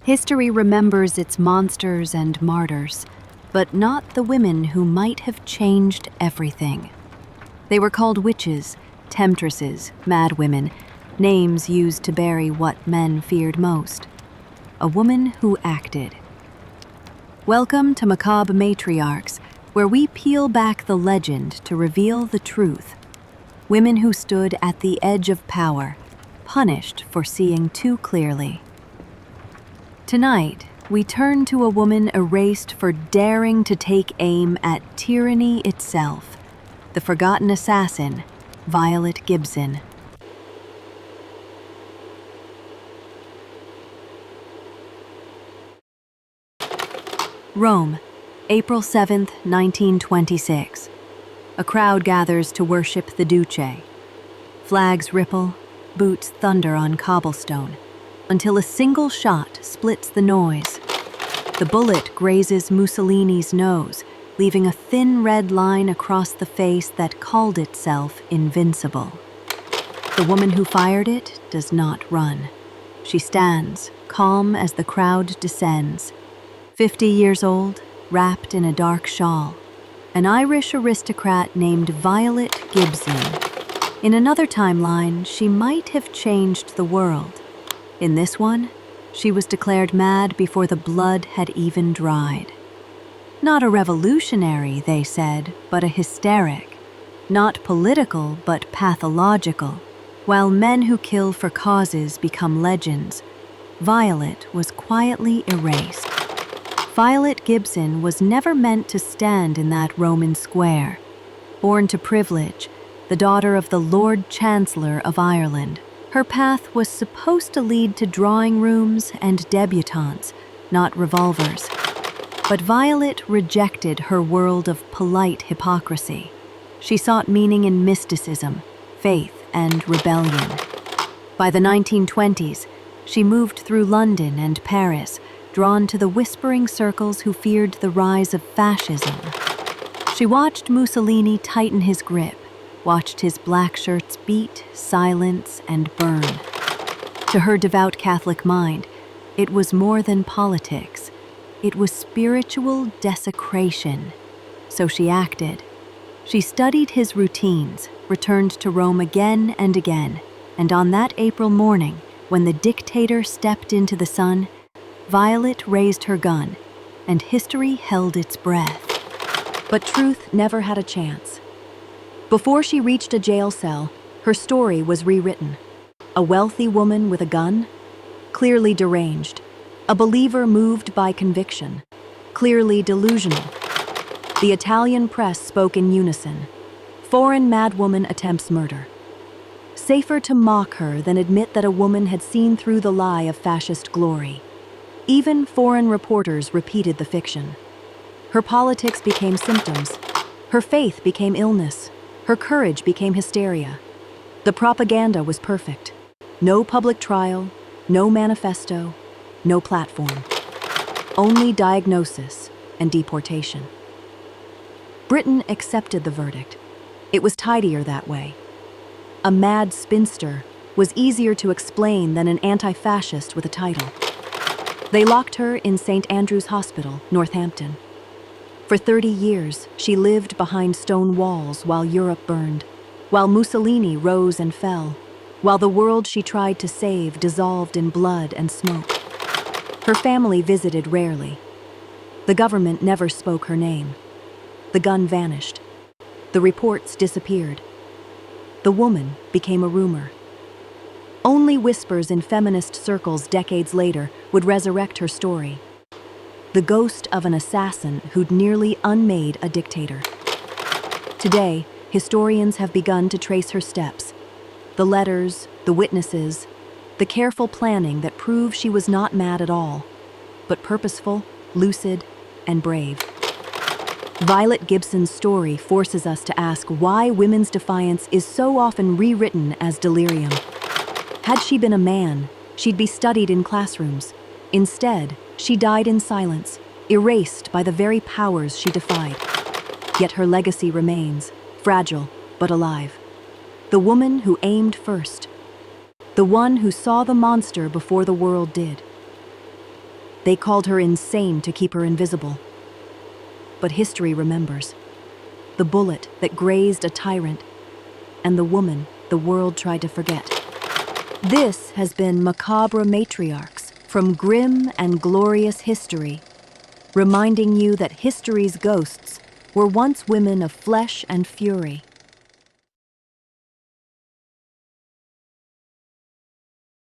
History remembers its monsters and martyrs, but not the women who might have changed everything. They were called witches, temptresses, madwomen, names used to bury what men feared most. A woman who acted. Welcome to Macabre Matriarchs, where we peel back the legend to reveal the truth. Women who stood at the edge of power, punished for seeing too clearly. Tonight, we turn to a woman erased for daring to take aim at tyranny itself, the forgotten assassin, Violet Gibson. Rome, April 7, 1926. A crowd gathers to worship the Duce. Flags ripple, boots thunder on cobblestone, until a single shot splits the noise. The bullet grazes Mussolini's nose, leaving a thin red line across the face that called itself invincible. The woman who fired it does not run. She stands, calm as the crowd descends. 50 years old, wrapped in a dark shawl. An Irish aristocrat named Violet Gibson. In another timeline, she might have changed the world. In this one, she was declared mad before the blood had even dried. Not a revolutionary, they said, but a hysteric. Not political, but pathological. While men who kill for causes become legends, Violet was quietly erased. Violet Gibson was never meant to stand in that Roman square. Born to privilege, the daughter of the Lord Chancellor of Ireland, her path was supposed to lead to drawing rooms and debutantes, not revolvers. But Violet rejected her world of polite hypocrisy. She sought meaning in mysticism, faith, and rebellion. By the 1920s, she moved through London and Paris, drawn to the whispering circles who feared the rise of fascism. She watched Mussolini tighten his grip, watched his black shirts beat, silence, and burn. To her devout Catholic mind, it was more than politics. It was spiritual desecration. So she acted. She studied his routines, returned to Rome again and again, and on that April morning, when the dictator stepped into the sun, Violet raised her gun, and history held its breath. But truth never had a chance. Before she reached a jail cell, her story was rewritten. A wealthy woman with a gun? Clearly deranged. A believer moved by conviction. Clearly delusional. The Italian press spoke in unison. Foreign madwoman attempts murder. Safer to mock her than admit that a woman had seen through the lie of fascist glory. Even foreign reporters repeated the fiction. Her politics became symptoms. Her faith became illness. Her courage became hysteria. The propaganda was perfect. No public trial, no manifesto, no platform. Only diagnosis and deportation. Britain accepted the verdict. It was tidier that way. A mad spinster was easier to explain than an anti-fascist with a title. They locked her in St. Andrew's Hospital, Northampton. For 30 years, she lived behind stone walls while Europe burned, while Mussolini rose and fell, while the world she tried to save dissolved in blood and smoke. Her family visited rarely. The government never spoke her name. The gun vanished. The reports disappeared. The woman became a rumor. Only whispers in feminist circles decades later would resurrect her story. The ghost of an assassin who'd nearly unmade a dictator. Today, historians have begun to trace her steps. The letters, the witnesses, the careful planning that prove she was not mad at all, but purposeful, lucid, and brave. Violet Gibson's story forces us to ask why women's defiance is so often rewritten as delirium. Had she been a man, she'd be studied in classrooms. Instead, she died in silence, erased by the very powers she defied. Yet her legacy remains, fragile but alive. The woman who aimed first. The one who saw the monster before the world did. They called her insane to keep her invisible. But history remembers. The bullet that grazed a tyrant, and the woman the world tried to forget. This has been Macabre Matriarchs from grim and glorious history, reminding you that history's ghosts were once women of flesh and fury.